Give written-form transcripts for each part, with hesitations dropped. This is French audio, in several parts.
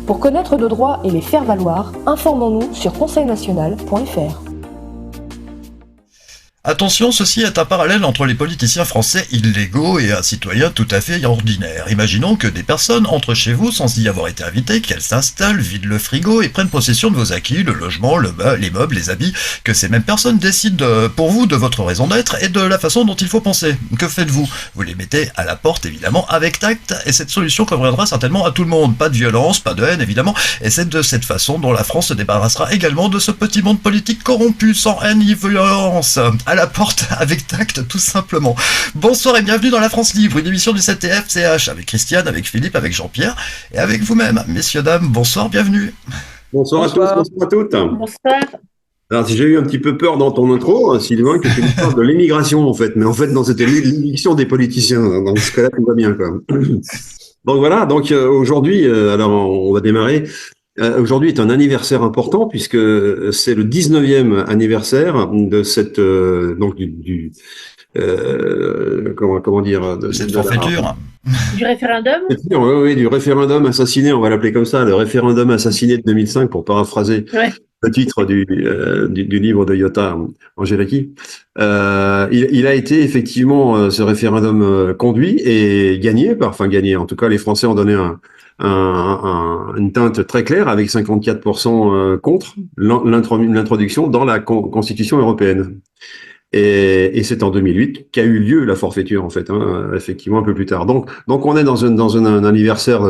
Pour connaître nos droits et les faire valoir, informons-nous sur conseilnational.fr. Attention, ceci est un parallèle entre les politiciens français illégaux et un citoyen tout à fait ordinaire. Imaginons que des personnes entrent chez vous sans y avoir été invitées, qu'elles s'installent, vident le frigo et prennent possession de vos acquis, le logement, les meubles, les habits, que ces mêmes personnes décident pour vous de votre raison d'être et de la façon dont il faut penser. Que faites-vous? Vous les mettez à la porte, évidemment, avec tact, et cette solution conviendra certainement à tout le monde. Pas de violence, pas de haine, évidemment, et c'est de cette façon dont la France se débarrassera également de ce petit monde politique corrompu, sans haine ni violence. À la porte avec tact, tout simplement. Bonsoir et bienvenue dans La France Libre, une émission du ZTF-CH avec Christiane, avec Philippe, avec Jean-Pierre et avec vous-même. Messieurs, dames, bonsoir, bienvenue. Bonsoir à tous, bonsoir à toutes. Bonsoir. Alors, j'ai eu un petit peu peur dans ton intro, Sylvain, que tu nous parles de l'immigration, en fait. Mais en fait, non, c'était l'éviction des politiciens. Dans ce cas-là, tout va bien, quoi. Donc voilà, aujourd'hui, alors on va démarrer. Aujourd'hui est un anniversaire important puisque c'est le 19e anniversaire de cette comment dire de cette forfaiture du référendum. Oui, du référendum assassiné, on va l'appeler comme ça, le référendum assassiné de 2005 pour paraphraser le titre du livre de Iota Angelaki. Il a été effectivement ce référendum conduit et gagné. En tout cas, les Français ont donné une teinte très claire avec 54% contre l'introduction dans la Constitution européenne. Et c'est en 2008 qu'a eu lieu la forfaiture, en fait, effectivement, un peu plus tard. Donc on est dans un anniversaire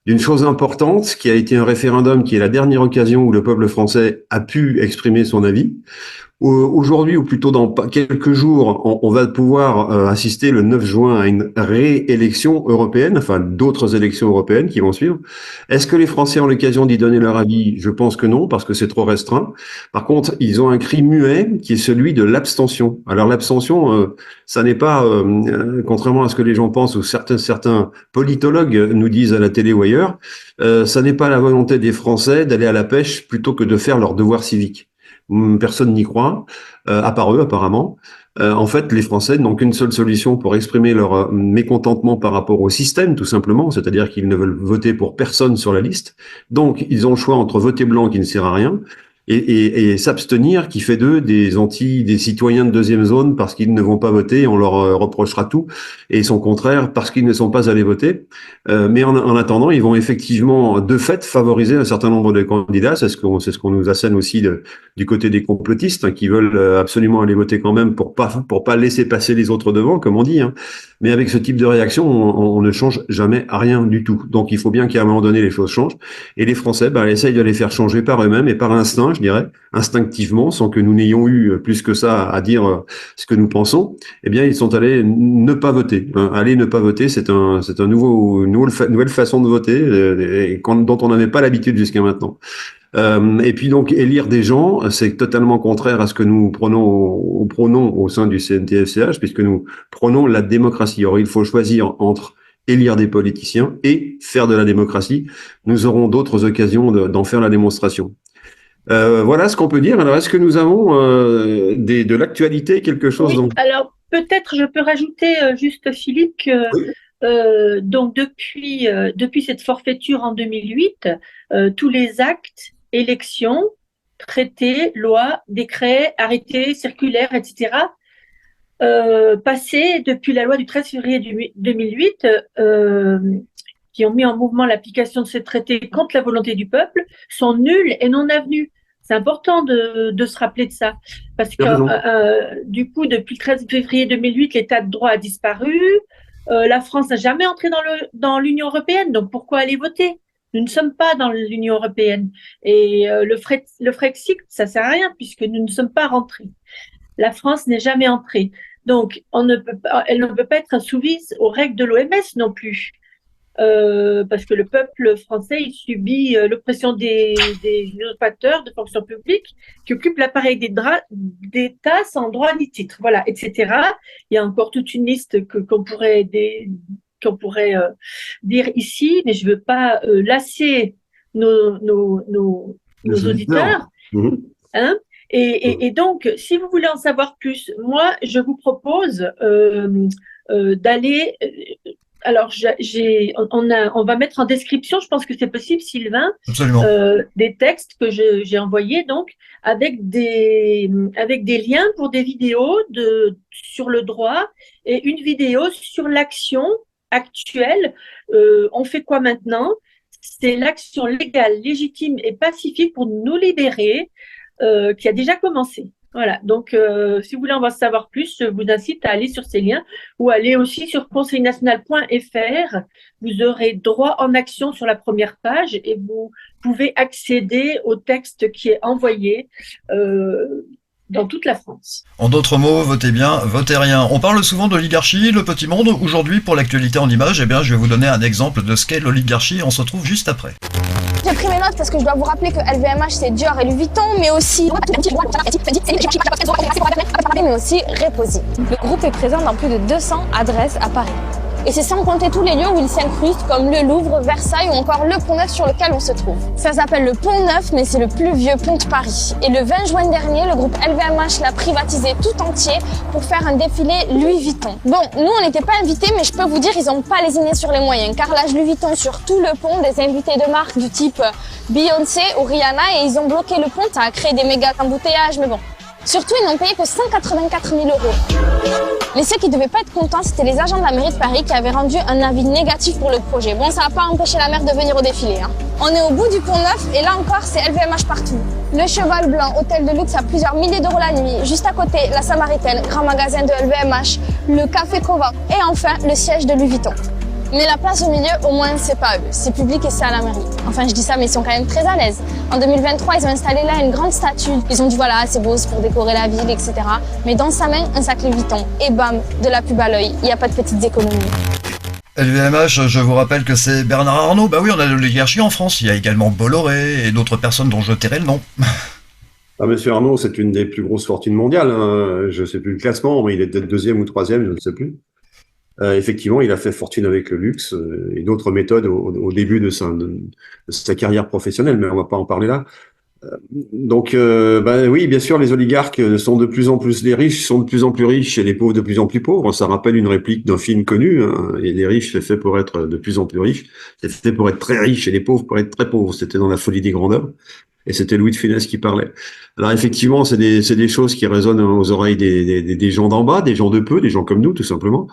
d'une chose importante, qui a été un référendum qui est la dernière occasion où le peuple français a pu exprimer son avis. Aujourd'hui, ou plutôt dans quelques jours, on va pouvoir assister le 9 juin à une réélection européenne, enfin d'autres élections européennes qui vont suivre. Est-ce que les Français ont l'occasion d'y donner leur avis? Je pense que non, parce que c'est trop restreint. Par contre, ils ont un cri muet qui est celui de l'abstention. Alors l'abstention, ça n'est pas, contrairement à ce que les gens pensent ou certains politologues nous disent à la télé ou ailleurs, ça n'est pas la volonté des Français d'aller à la pêche plutôt que de faire leur devoir civique. Personne n'y croit, à part eux apparemment. En fait, les Français n'ont qu'une seule solution pour exprimer leur mécontentement par rapport au système, tout simplement, c'est-à-dire qu'ils ne veulent voter pour personne sur la liste. Donc, ils ont le choix entre voter blanc qui ne sert à rien et s'abstenir qui fait d'eux des citoyens de deuxième zone parce qu'ils ne vont pas voter, on leur reprochera tout, et son contraire parce qu'ils ne sont pas allés voter. Mais en attendant, ils vont effectivement, de fait, favoriser un certain nombre de candidats. C'est ce qu'on nous assène aussi du côté des complotistes, qui veulent absolument aller voter quand même pour pas laisser passer les autres devant, comme on dit. Mais avec ce type de réaction, on ne change jamais rien du tout. Donc il faut bien qu'à un moment donné, les choses changent. Et les Français, essayent de les faire changer par eux-mêmes et par instinct, je dirais, instinctivement, sans que nous n'ayons eu plus que ça à dire ce que nous pensons. Eh bien, ils sont allés ne pas voter. Aller ne pas voter, c'est une nouvelle façon de voter dont on n'avait pas l'habitude jusqu'à maintenant. Et puis donc élire des gens, c'est totalement contraire à ce que nous prenons au sein du CNTF-CH, puisque nous prenons la démocratie. Or, il faut choisir entre élire des politiciens et faire de la démocratie. Nous aurons d'autres occasions d'en faire la démonstration. Voilà ce qu'on peut dire. Alors, est-ce que nous avons de l'actualité, quelque chose? Oui, alors peut-être je peux rajouter juste, Philippe, que donc depuis cette forfaiture en 2008, tous les actes, élections, traités, lois, décrets, arrêtés, circulaires, etc., passés depuis la loi du 13 février 2008, qui ont mis en mouvement l'application de ces traités contre la volonté du peuple, sont nuls et non avenus. C'est important de se rappeler de ça, parce que du coup, depuis le 13 février 2008, l'état de droit a disparu. La France n'a jamais entré dans l'Union européenne, donc pourquoi aller voter? Nous ne sommes pas dans l'Union européenne. Et le Frexit, ça sert à rien, puisque nous ne sommes pas rentrés. La France n'est jamais entrée. Donc, elle ne peut pas être soumise aux règles de l'OMS non plus. Parce que le peuple français, il subit l'oppression des usurpateurs de fonction publique qui occupent l'appareil d'État sans droit ni titre, voilà, etc. Il y a encore toute une liste qu'on pourrait dire ici, mais je ne veux pas lasser nos auditeurs. Et donc, si vous voulez en savoir plus, moi, je vous propose d'aller Alors, on va mettre en description, je pense que c'est possible, Sylvain, Absolument. des textes que j'ai envoyés, donc, avec des liens pour des vidéos sur le droit et une vidéo sur l'action actuelle. On fait quoi maintenant? C'est l'action légale, légitime et pacifique pour nous libérer, qui a déjà commencé. Voilà, donc si vous voulez en savoir plus, je vous incite à aller sur ces liens ou aller aussi sur conseilnational.fr. Vous aurez droit en action sur la première page et vous pouvez accéder au texte qui est envoyé dans toute la France. En d'autres mots, votez bien, votez rien. On parle souvent d'oligarchie, le petit monde. Aujourd'hui, pour l'actualité en images, eh bien, je vais vous donner un exemple de ce qu'est l'oligarchie. On se retrouve juste après. J'ai pris mes notes parce que je dois vous rappeler que LVMH c'est Dior et Louis Vuitton, mais aussi Reposi. Le groupe est présent dans plus de 200 adresses à Paris. Et c'est sans compter tous les lieux où il s'incruste, comme le Louvre, Versailles ou encore le Pont Neuf sur lequel on se trouve. Ça s'appelle le Pont Neuf, mais c'est le plus vieux pont de Paris. Et le 20 juin dernier, le groupe LVMH l'a privatisé tout entier pour faire un défilé Louis Vuitton. Bon, nous on n'était pas invités, mais je peux vous dire, ils n'ont pas lésiné sur les moyens. Carrelage Louis Vuitton sur tout le pont, des invités de marque du type Beyoncé ou Rihanna, et ils ont bloqué le pont, ça a créé des méga embouteillages, mais bon. Surtout, ils n'ont payé que 184 000 €. Mais ceux qui ne devaient pas être contents, c'était les agents de la mairie de Paris qui avaient rendu un avis négatif pour le projet. Bon, ça n'a pas empêché la maire de venir au défilé. On est au bout du Pont Neuf et là encore, c'est LVMH partout. Le Cheval Blanc, hôtel de luxe à plusieurs milliers d'euros la nuit. Juste à côté, la Samaritaine, grand magasin de LVMH, le Café Cova et enfin, le siège de Louis Vuitton. Mais la place au milieu, au moins, c'est pas eux. C'est public et c'est à la mairie. Enfin, je dis ça, mais ils sont quand même très à l'aise. En 2023, ils ont installé là une grande statue. Ils ont dit, voilà, c'est beau, c'est pour décorer la ville, etc. Mais dans sa main, un sac Louis Vuitton. Et bam, de la pub à l'œil. Il n'y a pas de petites économies. LVMH, je vous rappelle que c'est Bernard Arnault. Bah oui, on a de l'oligarchie en France. Il y a également Bolloré et d'autres personnes dont je tairai le nom. Ah, Monsieur Arnault, c'est une des plus grosses fortunes mondiales. Je ne sais plus le classement, mais il est peut-être deuxième ou troisième, je ne sais plus. Effectivement, il a fait fortune avec le luxe et d'autres méthodes au début de sa carrière professionnelle, mais on va pas en parler là. Donc, oui, bien sûr, les oligarques sont de plus en plus, les riches sont de plus en plus riches et les pauvres de plus en plus pauvres. Ça rappelle une réplique d'un film connu, et les riches, c'est fait pour être de plus en plus riches. C'est fait pour être très riches et les pauvres pour être très pauvres. C'était dans La Folie des grandeurs. Et c'était Louis de Funès qui parlait. Alors effectivement, c'est des choses qui résonnent aux oreilles des gens d'en bas, des gens de peu, des gens comme nous, tout simplement.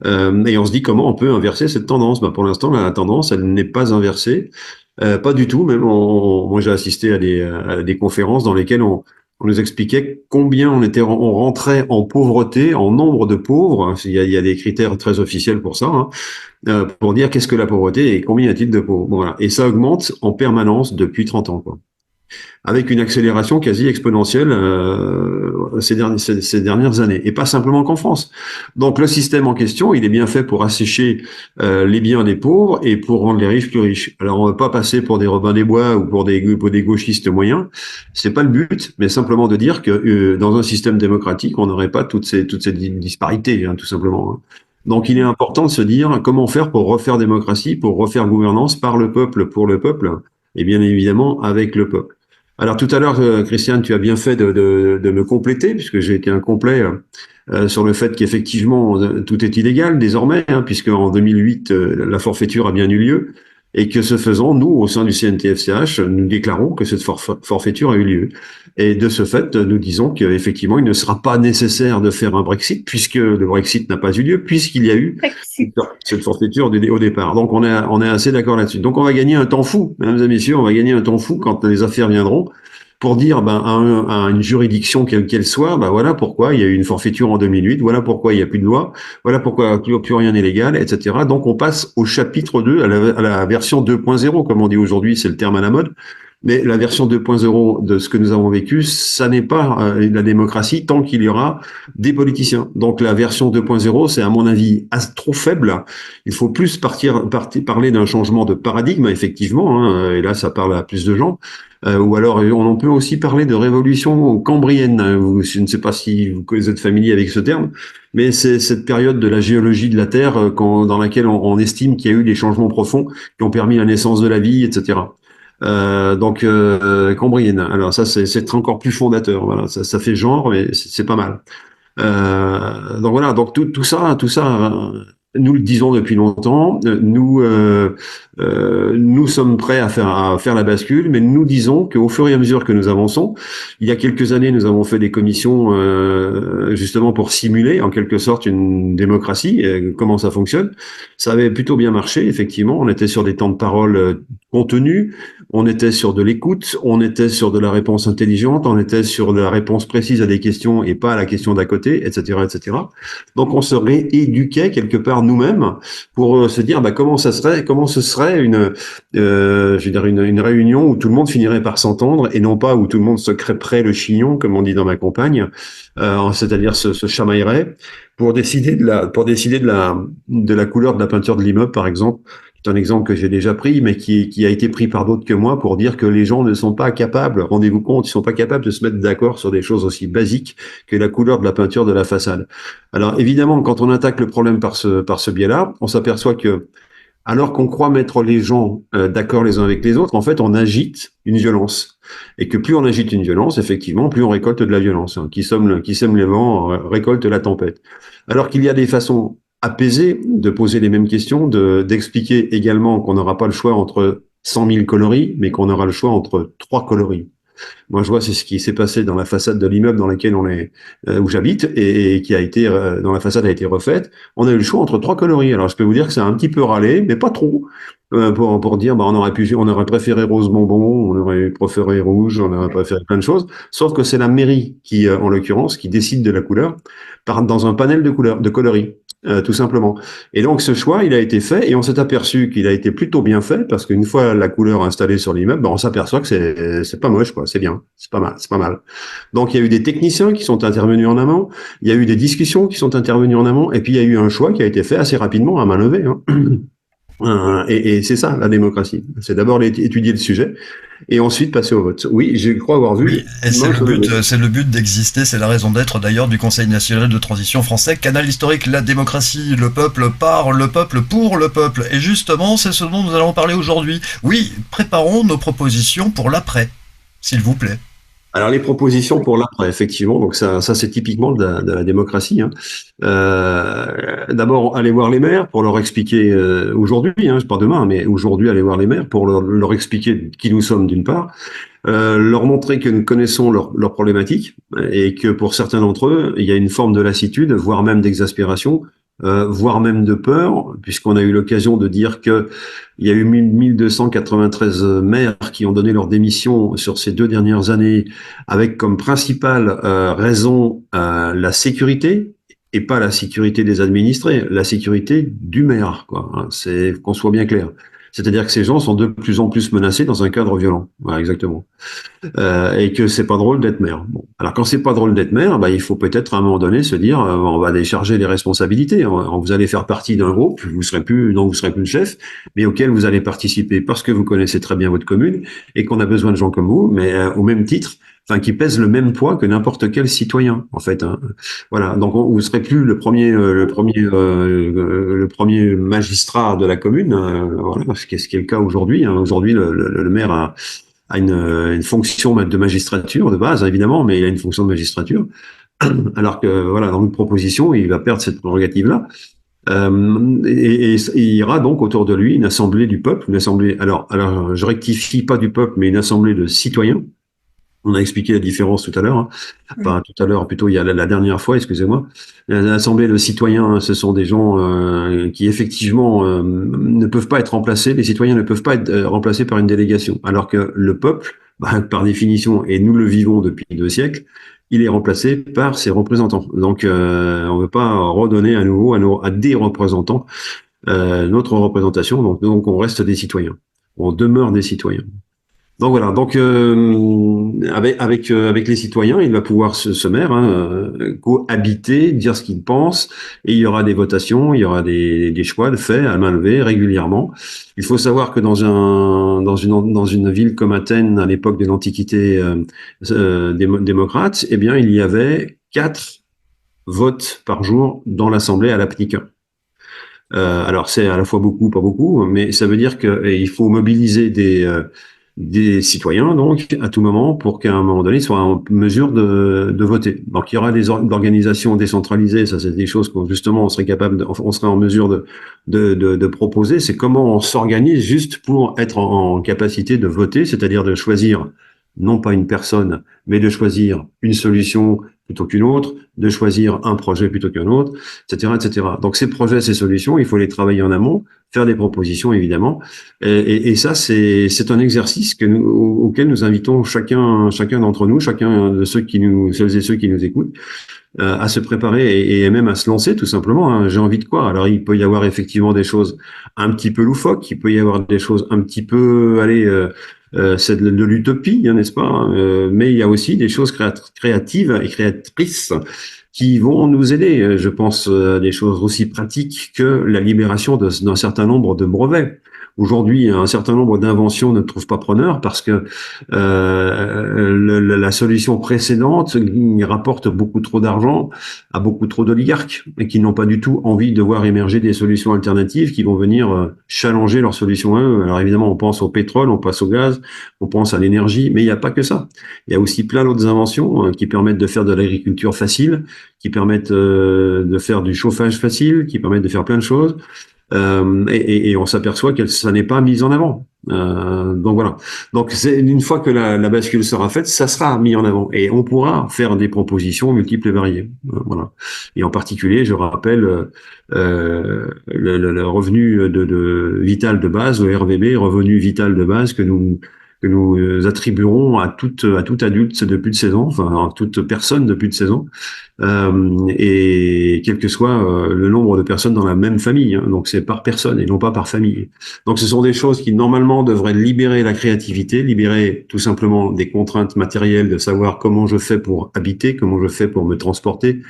Et on se dit comment on peut inverser cette tendance. Pour l'instant, la tendance, elle n'est pas inversée. Pas du tout. Même moi, j'ai assisté à des conférences dans lesquelles on nous expliquait combien on rentrait en pauvreté, en nombre de pauvres. Il y a des critères très officiels pour ça, pour dire qu'est-ce que la pauvreté et combien y a-t-il de pauvres. Bon, voilà. Et ça augmente en permanence depuis 30 ans, quoi. Avec une accélération quasi exponentielle ces dernières années, et pas simplement qu'en France. Donc le système en question, il est bien fait pour assécher les biens des pauvres et pour rendre les riches plus riches. Alors on ne veut pas passer pour des Robin des Bois ou pour des gauchistes moyens, c'est pas le but, mais simplement de dire que dans un système démocratique, on n'aurait pas toutes ces disparités, tout simplement. Donc il est important de se dire comment faire pour refaire démocratie, pour refaire gouvernance par le peuple, pour le peuple, et bien évidemment avec le peuple. Alors tout à l'heure, Christiane, tu as bien fait de me compléter, puisque j'ai été incomplet sur le fait qu'effectivement tout est illégal désormais, puisque en 2008 la forfaiture a bien eu lieu, et que ce faisant, nous au sein du CNTF/CH, nous déclarons que cette forfaiture a eu lieu. Et de ce fait, nous disons qu'effectivement, il ne sera pas nécessaire de faire un Brexit, puisque le Brexit n'a pas eu lieu, puisqu'il y a eu cette forfaiture au départ. Donc on est assez d'accord là-dessus. Donc on va gagner un temps fou, mesdames et messieurs, on va gagner un temps fou quand les affaires viendront, pour dire à une juridiction quelle qu'elle soit, voilà pourquoi il y a eu une forfaiture en 2008, voilà pourquoi il n'y a plus de loi, voilà pourquoi plus rien n'est légal, etc. Donc on passe au chapitre 2, à la version 2.0, comme on dit aujourd'hui, c'est le terme à la mode. Mais la version 2.0 de ce que nous avons vécu, ça n'est pas la démocratie tant qu'il y aura des politiciens. Donc la version 2.0, c'est à mon avis trop faible. Il faut plus parler d'un changement de paradigme, effectivement, et là ça parle à plus de gens. Ou alors on peut aussi parler de révolution cambrienne. Je ne sais pas si vous êtes familier avec ce terme, mais c'est cette période de la géologie de la Terre dans laquelle on estime qu'il y a eu des changements profonds qui ont permis la naissance de la vie, etc. Cambrienne. Alors ça, c'est encore plus fondateur. Voilà, ça fait genre, mais c'est pas mal. Donc voilà. Donc tout ça nous le disons depuis longtemps, nous sommes prêts à faire la bascule, mais nous disons qu'au fur et à mesure que nous avançons, il y a quelques années, nous avons fait des commissions justement pour simuler en quelque sorte une démocratie, comment ça fonctionne. Ça avait plutôt bien marché, effectivement. On était sur des temps de parole contenus, on était sur de l'écoute, on était sur de la réponse intelligente, on était sur de la réponse précise à des questions et pas à la question d'à côté, etc., etc. Donc on se rééduquait quelque part nous-mêmes pour se dire comment ce serait une réunion où tout le monde finirait par s'entendre et non pas où tout le monde se crêperait le chignon, comme on dit dans ma campagne, c'est-à-dire se chamaillerait pour décider de la couleur de la peinture de l'immeuble, par exemple. C'est un exemple que j'ai déjà pris, mais qui a été pris par d'autres que moi pour dire que les gens ne sont pas capables, rendez-vous compte, ils sont pas capables de se mettre d'accord sur des choses aussi basiques que la couleur de la peinture de la façade. Alors évidemment, quand on attaque le problème par ce biais-là, on s'aperçoit que alors qu'on croit mettre les gens d'accord les uns avec les autres, en fait, on agite une violence. Et que plus on agite une violence, effectivement, plus on récolte de la violence. Qui sème les vents récolte la tempête. Alors qu'il y a des façons apaisées de poser les mêmes questions, d'expliquer également qu'on n'aura pas le choix entre 100 000 coloris, mais qu'on aura le choix entre 3 coloris. Moi, je vois, c'est ce qui s'est passé dans la façade de l'immeuble dans lequel où j'habite et qui a été, dont la façade a été refaite. On a eu le choix entre 3 coloris. Alors, je peux vous dire que ça a un petit peu râlé, mais pas trop, pour dire, on aurait préféré rose bonbon, on aurait préféré rouge, on aurait préféré plein de choses. Sauf que c'est la mairie qui, en l'occurrence, qui décide de la couleur dans un panel de couleurs, de coloris. Tout simplement. Et donc ce choix, il a été fait et on s'est aperçu qu'il a été plutôt bien fait parce qu'une fois la couleur installée sur l'immeuble, on s'aperçoit que c'est pas moche, quoi. C'est bien, c'est pas mal. Donc il y a eu des techniciens qui sont intervenus en amont, il y a eu des discussions qui sont intervenues en amont et puis il y a eu un choix qui a été fait assez rapidement à main levée. Et c'est ça la démocratie. C'est d'abord étudier le sujet et ensuite passer au vote. Oui, je crois avoir vu. Oui, et c'est le but d'exister, c'est la raison d'être d'ailleurs du Conseil national de transition français, canal historique, la démocratie, le peuple par le peuple, pour le peuple. Et justement, c'est ce dont nous allons parler aujourd'hui. Oui, préparons nos propositions pour l'après, s'il vous plaît. Alors les propositions pour l'après, effectivement, donc ça c'est typiquement de la démocratie. D'abord aller voir les maires pour leur expliquer aujourd'hui, pas demain, mais aujourd'hui aller voir les maires pour leur expliquer qui nous sommes d'une part, leur montrer que nous connaissons leurs problématiques et que pour certains d'entre eux il y a une forme de lassitude, voire même d'exaspération. Voire même de peur, puisqu'on a eu l'occasion de dire que il y a eu 1293 maires qui ont donné leur démission sur ces 2 dernières années, avec comme principale raison la sécurité, et pas la sécurité des administrés, la sécurité du maire, quoi. C'est qu'on soit bien clair. C'est-à-dire que ces gens sont de plus en plus menacés dans un cadre violent. Voilà, exactement. Et que c'est pas drôle d'être maire. Bon. Alors quand c'est pas drôle d'être maire, il faut peut-être à un moment donné se dire on va décharger les responsabilités. Vous allez faire partie d'un groupe, vous serez plus le chef, mais auquel vous allez participer parce que vous connaissez très bien votre commune et qu'on a besoin de gens comme vous, mais au même titre, qui pèsent le même poids que n'importe quel citoyen, en fait. Voilà. Donc vous serez plus le premier magistrat de la commune, voilà, ce qui est le cas aujourd'hui. Aujourd'hui, le maire a une fonction de magistrature de base, évidemment, mais il a une fonction de magistrature. Alors que, voilà, dans une proposition, il va perdre cette prérogative-là. Et il y aura donc autour de lui une assemblée du peuple, une assemblée, alors je rectifie, pas du peuple, mais une assemblée de citoyens. On a expliqué la différence tout à l'heure, enfin tout à l'heure, plutôt il y a la dernière fois, excusez-moi. L'assemblée de citoyens, ce sont des gens qui effectivement ne peuvent pas être remplacés. Les citoyens ne peuvent pas être remplacés par une délégation, alors que le peuple, par définition, et nous le vivons depuis 2 siècles, il est remplacé par ses représentants. Donc on ne veut pas redonner à nouveau à des représentants notre représentation. Donc on reste des citoyens, on demeure des citoyens. Donc voilà, donc avec les citoyens, il va pouvoir ce maire cohabiter, dire ce qu'il pense, et il y aura des votations, il y aura des choix de faits à main levée régulièrement. Il faut savoir que dans une ville comme Athènes, à l'époque de l'Antiquité démocrate, eh bien il y avait 4 votes par jour dans l'Assemblée à l'applique. Alors c'est à la fois beaucoup, pas beaucoup, mais ça veut dire qu'il faut mobiliser des citoyens, donc, à tout moment, pour qu'à un moment donné, ils soient en mesure de voter. Donc, il y aura des organisations décentralisées, ça, c'est des choses qu'on, justement, on serait capable, on serait en mesure de proposer. C'est comment on s'organise juste pour être en capacité de voter, c'est-à-dire de choisir non pas une personne, mais de choisir une solution plutôt qu'une autre, de choisir un projet plutôt qu'un autre, etc., etc. Donc, ces projets, ces solutions, il faut les travailler en amont, faire des propositions, évidemment. Et ça, c'est un exercice auquel nous invitons chacun d'entre nous, chacun de ceux celles et ceux qui nous écoutent, à se préparer et même à se lancer, tout simplement. Hein. J'ai envie de quoi? Alors, il peut y avoir effectivement des choses un petit peu loufoques, il peut y avoir des choses un petit peu, c'est de l'utopie, hein, n'est-ce pas? Hein. Mais il y a aussi des choses créatives et créatrices qui vont nous aider. Je pense à des choses aussi pratiques que la libération d'un certain nombre de brevets. Aujourd'hui, un certain nombre d'inventions ne trouvent pas preneur parce que la solution précédente rapporte beaucoup trop d'argent à beaucoup trop d'oligarques et qui n'ont pas du tout envie de voir émerger des solutions alternatives qui vont venir challenger leurs solutions à eux. Alors évidemment, on pense au pétrole, on pense au gaz, on pense à l'énergie, mais il n'y a pas que ça. Il y a aussi plein d'autres inventions qui permettent de faire de l'agriculture facile, qui permettent de faire du chauffage facile, qui permettent de faire plein de choses. Et on s'aperçoit que ça n'est pas mis en avant. Donc voilà. Donc c'est une fois que la bascule sera faite, ça sera mis en avant et on pourra faire des propositions multiples et variées. Voilà. Et en particulier, je rappelle le revenu de vital de base, le RVB, revenu vital de base que nous attribuerons à tout adulte de plus de 16 ans, enfin à toute personne de plus de 16 ans, et quel que soit le nombre de personnes dans la même famille. Hein, donc c'est par personne et non pas par famille. Donc ce sont des choses qui normalement devraient libérer la créativité, libérer tout simplement des contraintes matérielles, de savoir comment je fais pour habiter, comment je fais pour me transporter,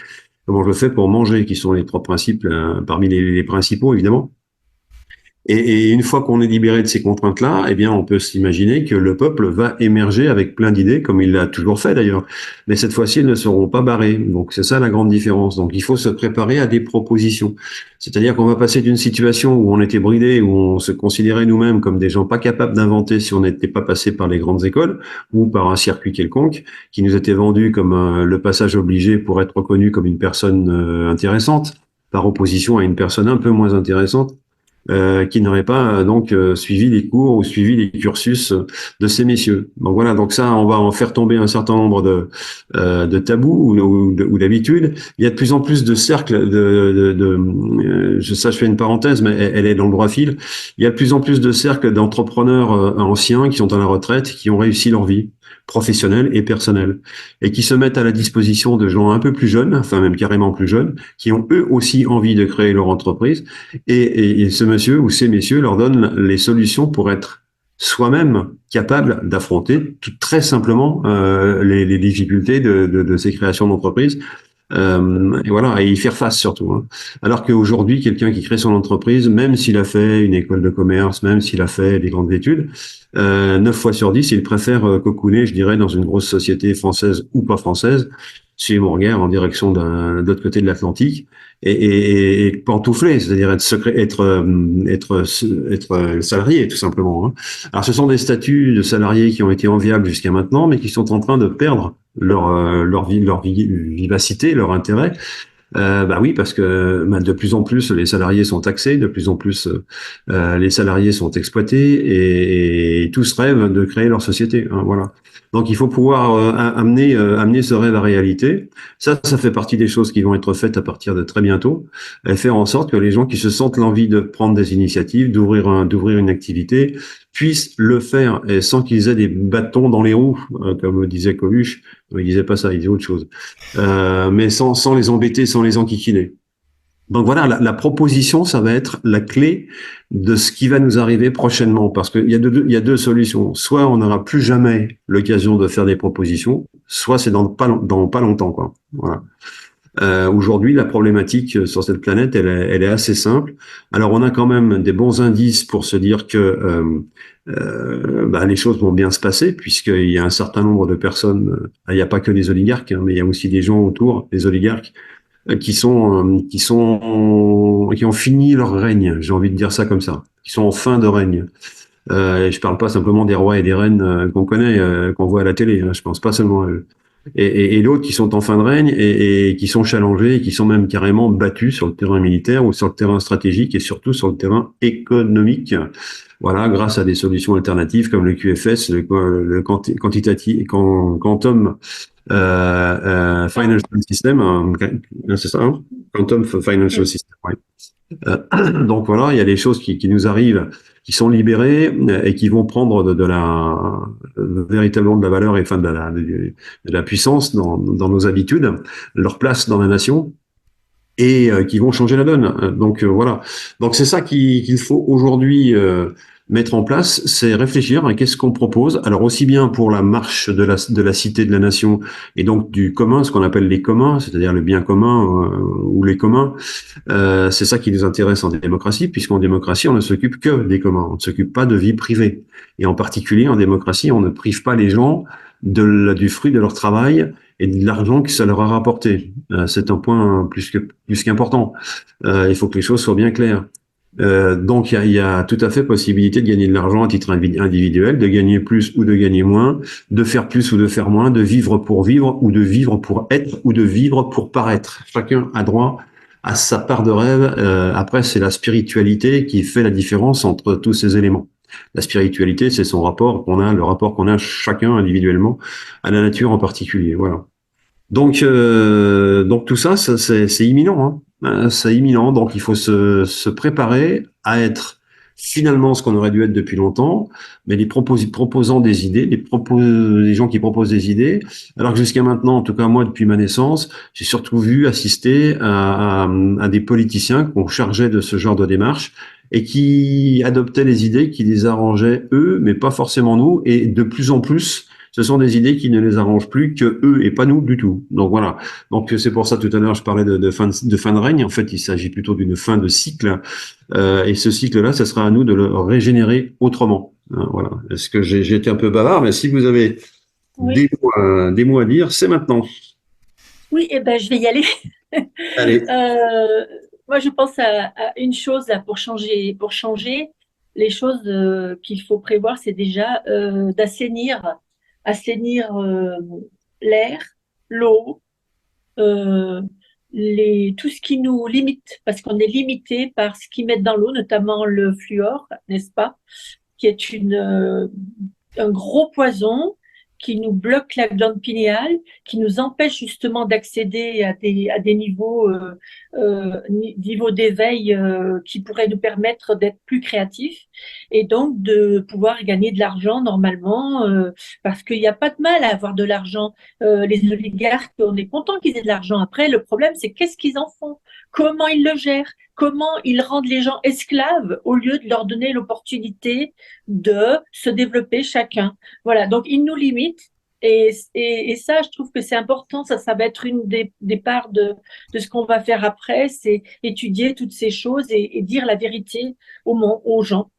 comment je fais pour manger, qui sont les trois principes parmi les principaux évidemment. Et une fois qu'on est libéré de ces contraintes-là, eh bien, on peut s'imaginer que le peuple va émerger avec plein d'idées, comme il l'a toujours fait d'ailleurs. Mais cette fois-ci, elles ne seront pas barrées. Donc, c'est ça la grande différence. Donc, il faut se préparer à des propositions. C'est-à-dire qu'on va passer d'une situation où on était bridé, où on se considérait nous-mêmes comme des gens pas capables d'inventer si on n'était pas passé par les grandes écoles ou par un circuit quelconque, qui nous était vendu comme le passage obligé pour être reconnu comme une personne intéressante, par opposition à une personne un peu moins intéressante. Qui n'auraient pas suivi les cours ou suivi les cursus de ces messieurs. Donc voilà, donc ça, on va en faire tomber un certain nombre de tabous ou d'habitudes. Il y a de plus en plus de cercles je fais une parenthèse, mais elle est dans le droit fil. Il y a de plus en plus de cercles d'entrepreneurs anciens qui sont à la retraite, qui ont réussi leur vie professionnelle et personnelle, et qui se mettent à la disposition de gens un peu plus jeunes, enfin même carrément plus jeunes, qui ont eux aussi envie de créer leur entreprise, et ce monsieur ou ces messieurs leur donnent les solutions pour être soi-même capable d'affronter très simplement les difficultés de ces créations d'entreprise. Et voilà, et y faire face surtout. Hein. Alors qu'aujourd'hui, quelqu'un qui crée son entreprise, même s'il a fait une école de commerce, même s'il a fait des grandes études, 9 fois sur 10, il préfère cocooner, je dirais, dans une grosse société française ou pas française, suivre mon regard en direction de l'autre côté de l'Atlantique, et pantoufler, c'est-à-dire être salarié, tout simplement. Hein. Alors, ce sont des statuts de salariés qui ont été enviables jusqu'à maintenant, mais qui sont en train de perdre leur vivacité, leur intérêt. Bah oui, parce que de plus en plus les salariés sont taxés, de plus en plus les salariés sont exploités, et tous rêvent de créer leur société. Hein, voilà. Donc il faut pouvoir amener ce rêve à réalité. Ça fait partie des choses qui vont être faites à partir de très bientôt, et faire en sorte que les gens qui se sentent l'envie de prendre des initiatives, d'ouvrir une activité, puissent le faire, et sans qu'ils aient des bâtons dans les roues, comme disait Coluche. Il disait pas ça, il disait autre chose. Mais sans les embêter, sans les enquiquiner. Donc voilà, la proposition, ça va être la clé de ce qui va nous arriver prochainement, parce qu'il y a deux solutions. Soit on n'aura plus jamais l'occasion de faire des propositions, soit c'est dans pas longtemps, quoi. Voilà. Aujourd'hui, la problématique sur cette planète, elle est assez simple. Alors, on a quand même des bons indices pour se dire que les choses vont bien se passer, puisqu'il y a un certain nombre de personnes. Il n'y a pas que les oligarques, hein, mais il y a aussi des gens autour des oligarques qui ont fini leur règne. J'ai envie de dire ça comme ça. Qui sont en fin de règne. Et je parle pas simplement des rois et des reines qu'on connaît, qu'on voit à la télé. Hein, je pense pas seulement à eux. Et d'autres qui sont en fin de règne et qui sont challengés et qui sont même carrément battus sur le terrain militaire ou sur le terrain stratégique et surtout sur le terrain économique. Voilà, grâce à des solutions alternatives comme le QFS, Quantum Financial System, c'est ça, hein, Quantum Financial System. Ouais. Donc voilà, il y a des choses qui nous arrivent, qui sont libérées et qui vont prendre véritablement de la valeur et enfin de la puissance dans nos habitudes, leur place dans la nation et qui vont changer la donne. Donc voilà. Donc c'est ça qu'il faut aujourd'hui mettre en place, c'est réfléchir à qu'est-ce qu'on propose. Alors aussi bien pour la marche de la cité de la nation et donc du commun, ce qu'on appelle les communs, c'est-à-dire le bien commun ou les communs. C'est ça qui nous intéresse en démocratie, puisqu'en démocratie, on ne s'occupe que des communs, on ne s'occupe pas de vie privée. Et en particulier, en démocratie, on ne prive pas les gens du fruit de leur travail et de l'argent que ça leur a rapporté. C'est un point plus qu'important. Il faut que les choses soient bien claires. Donc, il y a tout à fait possibilité de gagner de l'argent à titre individuel, de gagner plus ou de gagner moins, de faire plus ou de faire moins, de vivre pour vivre ou de vivre pour être ou de vivre pour paraître. Chacun a droit à sa part de rêve. Après, c'est la spiritualité qui fait la différence entre tous ces éléments. La spiritualité, c'est le rapport qu'on a chacun individuellement à la nature en particulier. Voilà. Donc tout ça, c'est imminent. Hein. C'est imminent. Donc il faut se préparer à être finalement ce qu'on aurait dû être depuis longtemps, mais les proposant des idées, les gens qui proposent des idées. Alors que jusqu'à maintenant, en tout cas moi depuis ma naissance, j'ai surtout assisté à des politiciens qu'on chargeait de ce genre de démarche et qui adoptaient les idées qui les arrangeaient eux, mais pas forcément nous. Et de plus en plus, ce sont des idées qui ne les arrangent plus que eux et pas nous du tout. Donc voilà. Donc c'est pour ça tout à l'heure je parlais de fin de règne. En fait, il s'agit plutôt d'une fin de cycle. Et ce cycle-là, ça sera à nous de le régénérer autrement. Voilà. Est-ce que j'ai été un peu bavard, mais si vous avez des mots à dire, c'est maintenant. Oui, eh ben je vais y aller. Allez. Moi, je pense à une chose là, pour changer les choses qu'il faut prévoir, c'est déjà d'assainir l'air, l'eau, tout ce qui nous limite, parce qu'on est limité par ce qu'ils mettent dans l'eau, notamment le fluor, n'est-ce pas, qui est un gros poison qui nous bloque la glande pinéale, qui nous empêche justement d'accéder à des niveaux d'éveil qui pourraient nous permettre d'être plus créatifs et donc de pouvoir gagner de l'argent normalement, parce qu'il n'y a pas de mal à avoir de l'argent. Les oligarques, on est content qu'ils aient de l'argent. Après, le problème, c'est qu'est-ce qu'ils en font? Comment ils le gèrent? Comment ils rendent les gens esclaves au lieu de leur donner l'opportunité de se développer chacun. Voilà, donc ils nous limitent et ça, je trouve que c'est important. Ça va être une des parts de ce qu'on va faire après, c'est étudier toutes ces choses et dire la vérité aux gens.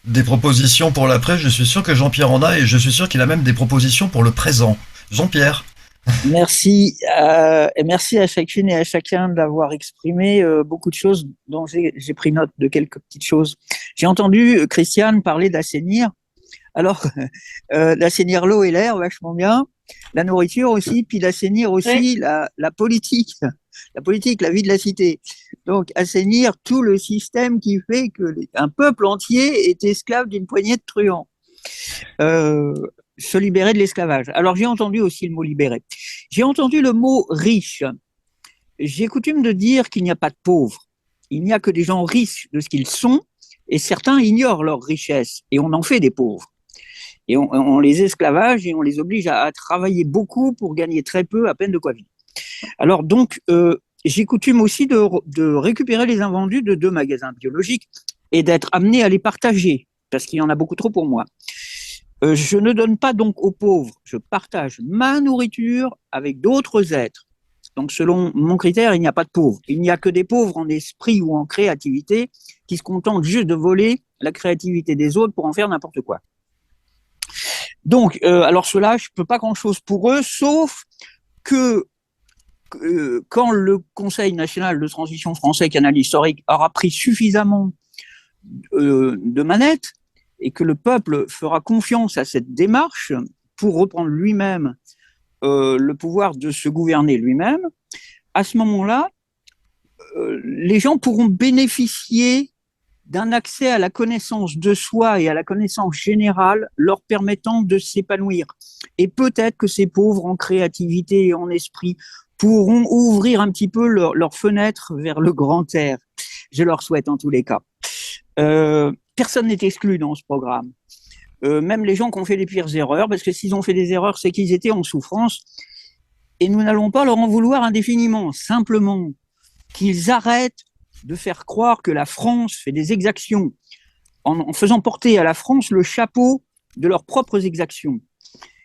Des propositions pour l'après, je suis sûr que Jean-Pierre en a et je suis sûr qu'il a même des propositions pour le présent. Jean-Pierre. Merci, et merci à chacune et à chacun d'avoir exprimé beaucoup de choses dont j'ai pris note de quelques petites choses. J'ai entendu Christiane parler d'assainir. Alors, d'assainir l'eau et l'air, vachement bien. La nourriture aussi, puis d'assainir aussi la politique, la vie de la cité. Donc, assainir tout le système qui fait qu'un peuple entier est esclave d'une poignée de truands. Se libérer de l'esclavage. Alors, j'ai entendu aussi le mot libérer. J'ai entendu le mot riche. J'ai coutume de dire qu'il n'y a pas de pauvres. Il n'y a que des gens riches de ce qu'ils sont, et certains ignorent leur richesse, et on en fait des pauvres. Et on les esclavage et on les oblige à travailler beaucoup pour gagner très peu, à peine de quoi vivre. Alors donc, j'ai coutume aussi de récupérer les invendus de 2 magasins biologiques et d'être amené à les partager, parce qu'il y en a beaucoup trop pour moi. Je ne donne pas donc aux pauvres, je partage ma nourriture avec d'autres êtres. Donc selon mon critère, il n'y a pas de pauvres. Il n'y a que des pauvres en esprit ou en créativité qui se contentent juste de voler la créativité des autres pour en faire n'importe quoi. Donc, alors ceux-là, je ne peux pas grand-chose pour eux, sauf que quand le Conseil national de transition français qui analyse historique aura pris suffisamment de manettes, et que le peuple fera confiance à cette démarche pour reprendre lui-même le pouvoir de se gouverner lui-même, à ce moment-là, les gens pourront bénéficier d'un accès à la connaissance de soi et à la connaissance générale leur permettant de s'épanouir. Et peut-être que ces pauvres en créativité et en esprit pourront ouvrir un petit peu leur fenêtre vers le grand air. Je leur souhaite en tous les cas. Personne n'est exclu dans ce programme. Même les gens qui ont fait les pires erreurs, parce que s'ils ont fait des erreurs, c'est qu'ils étaient en souffrance. Et nous n'allons pas leur en vouloir indéfiniment, simplement qu'ils arrêtent de faire croire que la France fait des exactions en faisant porter à la France le chapeau de leurs propres exactions.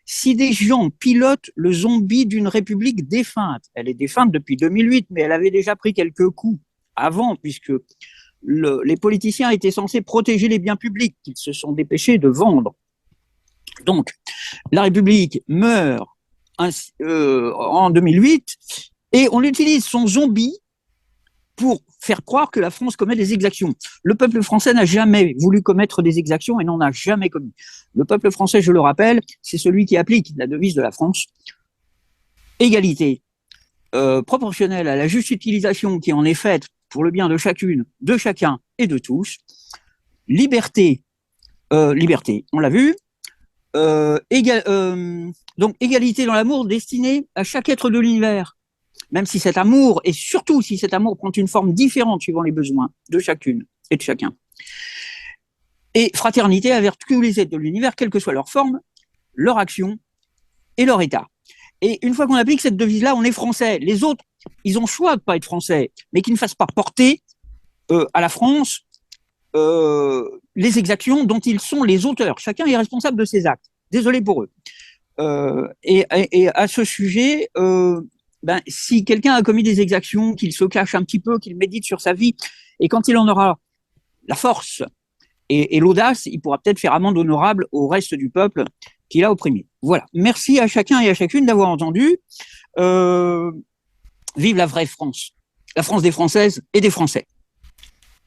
Si des gens pilotent le zombie d'une république défunte, elle est défunte depuis 2008, mais elle avait déjà pris quelques coups avant, puisque les politiciens étaient censés protéger les biens publics qu'ils se sont dépêchés de vendre. Donc, la République meurt en 2008 et on utilise son zombie pour faire croire que la France commet des exactions. Le peuple français n'a jamais voulu commettre des exactions et n'en a jamais commis. Le peuple français, je le rappelle, c'est celui qui applique la devise de la France. Égalité proportionnelle à la juste utilisation qui en est faite pour le bien de chacune, de chacun et de tous. Liberté, on l'a vu. Donc, égalité dans l'amour destiné à chaque être de l'univers. Même si cet amour, et surtout si cet amour prend une forme différente suivant les besoins de chacune et de chacun. Et fraternité envers tous les êtres de l'univers, quelle que soit leur forme, leur action et leur état. Et une fois qu'on applique cette devise-là, on est français. Les autres, ils ont le choix de pas être français, mais qu'ils ne fassent pas porter à la France les exactions dont ils sont les auteurs. Chacun est responsable de ses actes. Désolé pour eux. Et à ce sujet, si quelqu'un a commis des exactions, qu'il se cache un petit peu, qu'il médite sur sa vie, et quand il en aura la force et l'audace, il pourra peut-être faire amende honorable au reste du peuple qu'il a opprimé. Voilà. Merci à chacun et à chacune d'avoir entendu. Vive la vraie France. La France des Françaises et des Français.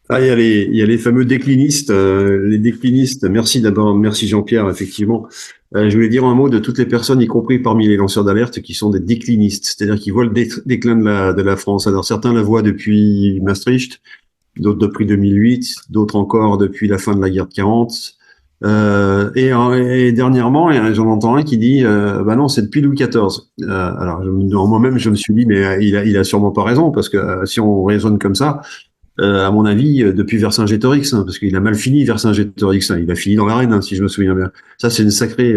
Ah, il y a les fameux déclinistes, les déclinistes. Merci d'abord, merci Jean-Pierre, effectivement. Je voulais dire un mot de toutes les personnes, y compris parmi les lanceurs d'alerte, qui sont des déclinistes, c'est-à-dire qui voient le déclin de la France. Alors certains la voient depuis Maastricht, d'autres depuis 2008, d'autres encore depuis la fin de la guerre de 40. Et dernièrement, j'en entends un qui dit, bah non, c'est depuis Louis XIV. Alors moi-même, je me suis dit, mais il a sûrement pas raison, parce que si on raisonne comme ça. À mon avis, depuis Vercingétorix, parce qu'il a mal fini Vercingétorix, il a fini dans l'arène, si je me souviens bien. Ça, c'est une sacré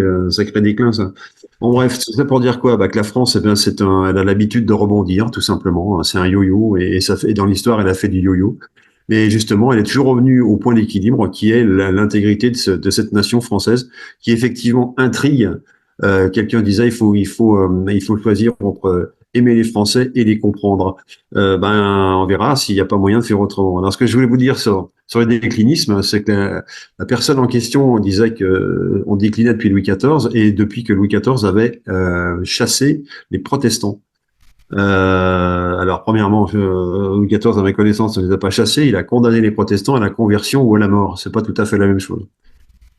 déclin, ça. Bon, bref, c'est ça pour dire quoi? Bah, que la France, elle a l'habitude de rebondir, tout simplement. C'est un yo-yo, et dans l'histoire, elle a fait du yo-yo. Mais justement, elle est toujours revenue au point d'équilibre, qui est l'intégrité de cette nation française, qui effectivement intrigue. Quelqu'un disait, il faut choisir entre aimer les Français et les comprendre. On verra s'il n'y a pas moyen de faire autrement. Alors, ce que je voulais vous dire sur le déclinisme, c'est que la personne en question disait que on déclinait depuis Louis XIV et depuis que Louis XIV avait chassé les protestants. Alors, premièrement, Louis XIV, à ma connaissance, ne les a pas chassés. Il a condamné les protestants à la conversion ou à la mort. C'est pas tout à fait la même chose.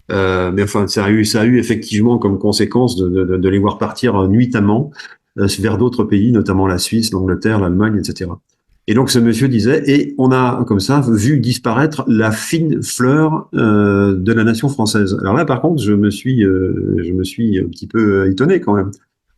Mais enfin, ça a eu effectivement comme conséquence de les voir partir nuitamment vers d'autres pays, notamment la Suisse, l'Angleterre, l'Allemagne, etc. Et donc ce monsieur disait, et on a comme ça vu disparaître la fine fleur de la nation française. Alors là, par contre, je me suis un petit peu étonné quand même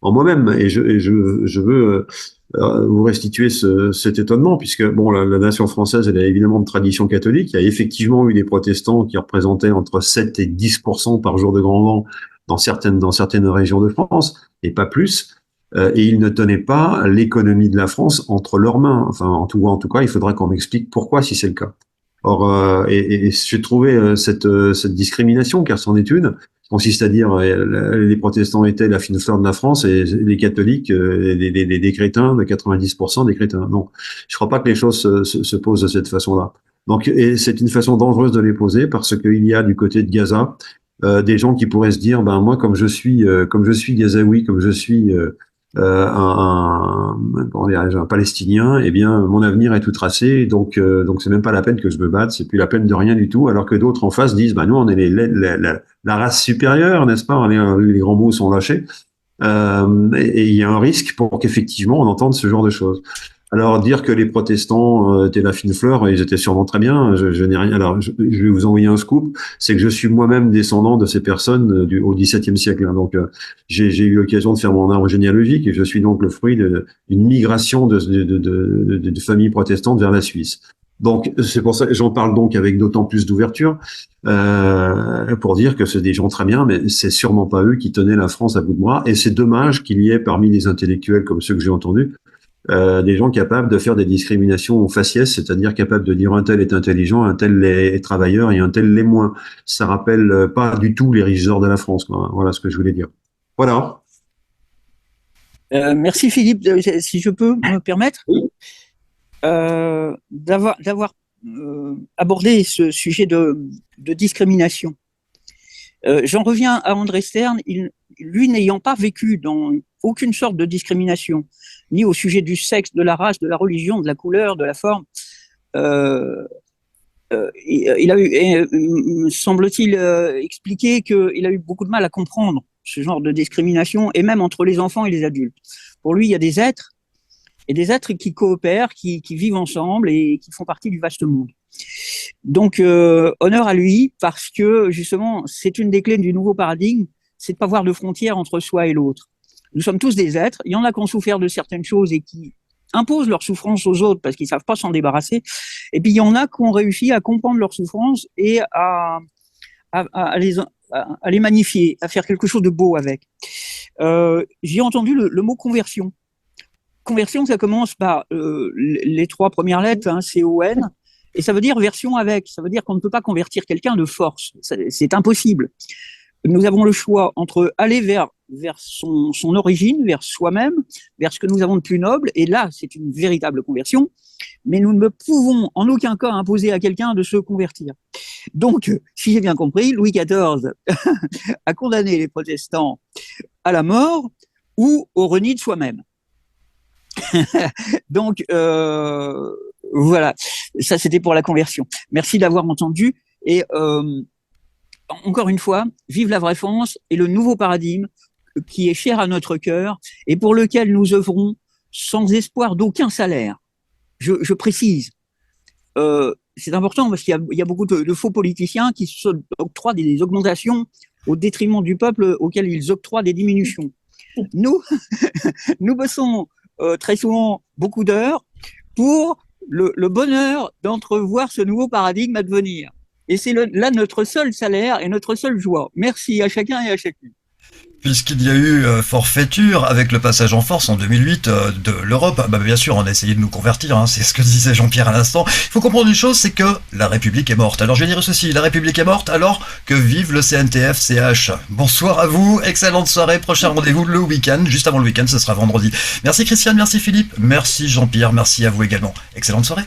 en moi-même, et je veux vous restituer cet étonnement, puisque bon, la nation française, elle a évidemment de tradition catholique. Il y a effectivement eu des protestants qui représentaient entre 7 et 10% par jour de grand vent dans certaines régions de France, et pas plus. Et ils ne tenaient pas l'économie de la France entre leurs mains. Enfin, en tout cas, il faudra qu'on m'explique pourquoi, si c'est le cas. Or, et j'ai trouvé cette discrimination, car c'en est une, consiste à dire les protestants étaient la fine fleur de la France et les catholiques, des crétins, de 90% des crétins. Non, je crois pas que les choses se posent de cette façon-là. Donc, et c'est une façon dangereuse de les poser, parce qu'il y a du côté de Gaza des gens qui pourraient se dire, ben moi, comme je suis gazaoui, comme je suis un Palestinien, eh bien, mon avenir est tout tracé, donc c'est même pas la peine que je me batte, c'est plus la peine de rien du tout, alors que d'autres en face disent, bah, nous, on est la race supérieure, n'est-ce pas? Les grands mots sont lâchés. Et il y a un risque pour qu'effectivement on entende ce genre de choses. Alors dire que les protestants étaient la fine fleur, ils étaient sûrement très bien. Je n'ai rien. Alors je vais vous envoyer un scoop, c'est que je suis moi-même descendant de ces personnes au XVIIe siècle. Hein. Donc j'ai eu l'occasion de faire mon arbre généalogique et je suis donc le fruit d'une migration de familles protestantes vers la Suisse. Donc c'est pour ça j'en parle donc avec d'autant plus d'ouverture pour dire que c'est des gens très bien, mais c'est sûrement pas eux qui tenaient la France à bout de bras. Et c'est dommage qu'il y ait parmi les intellectuels comme ceux que j'ai entendus des gens capables de faire des discriminations au faciès, c'est-à-dire capables de dire un tel est intelligent, un tel est travailleur et un tel l'est moins. Ça rappelle pas du tout les riches de la France, quoi. Voilà ce que je voulais dire. Voilà. Merci Philippe, si je peux me permettre d'avoir abordé ce sujet de discrimination. J'en reviens à André Stern, lui n'ayant pas vécu dans aucune sorte de discrimination, ni au sujet du sexe, de la race, de la religion, de la couleur, de la forme. Il a eu, me semble-t-il, expliqué qu'il a eu beaucoup de mal à comprendre ce genre de discrimination, et même entre les enfants et les adultes. Pour lui, il y a des êtres, et des êtres qui coopèrent, qui vivent ensemble et qui font partie du vaste monde. Donc, honneur à lui, parce que justement, c'est une des clés du nouveau paradigme, c'est de ne pas voir de frontières entre soi et l'autre. Nous sommes tous des êtres, il y en a qui ont souffert de certaines choses et qui imposent leur souffrance aux autres parce qu'ils ne savent pas s'en débarrasser, et puis il y en a qui ont réussi à comprendre leur souffrance et à les magnifier, à faire quelque chose de beau avec. J'ai entendu le mot conversion. Conversion, ça commence par les 3 premières lettres, hein, C-O-N, et ça veut dire version avec, ça veut dire qu'on ne peut pas convertir quelqu'un de force, c'est impossible. Nous avons le choix entre aller vers son origine, vers soi-même, vers ce que nous avons de plus noble, et là, c'est une véritable conversion, mais nous ne pouvons en aucun cas imposer à quelqu'un de se convertir. Donc, si j'ai bien compris, Louis XIV a condamné les protestants à la mort ou au renier de soi-même. Donc, voilà, ça c'était pour la conversion. Merci d'avoir entendu, et encore une fois, vive la vraie France et le nouveau paradigme qui est cher à notre cœur et pour lequel nous œuvrons sans espoir d'aucun salaire. Je précise, c'est important parce qu'il y a beaucoup de faux politiciens qui octroient des augmentations au détriment du peuple auquel ils octroient des diminutions. Nous bossons très souvent beaucoup d'heures pour le bonheur d'entrevoir ce nouveau paradigme advenir. Et c'est là notre seul salaire et notre seule joie. Merci à chacun et à chacune. Puisqu'il y a eu forfaiture avec le passage en force en 2008 de l'Europe, bah bien sûr on a essayé de nous convertir, hein, c'est ce que disait Jean-Pierre à l'instant. Il faut comprendre une chose, c'est que la République est morte. Alors je vais dire ceci, la République est morte alors que vive le CNTF-CH. Bonsoir à vous, excellente soirée, prochain rendez-vous le week-end, juste avant le week-end, ce sera vendredi. Merci Christiane, merci Philippe, merci Jean-Pierre, merci à vous également. Excellente soirée.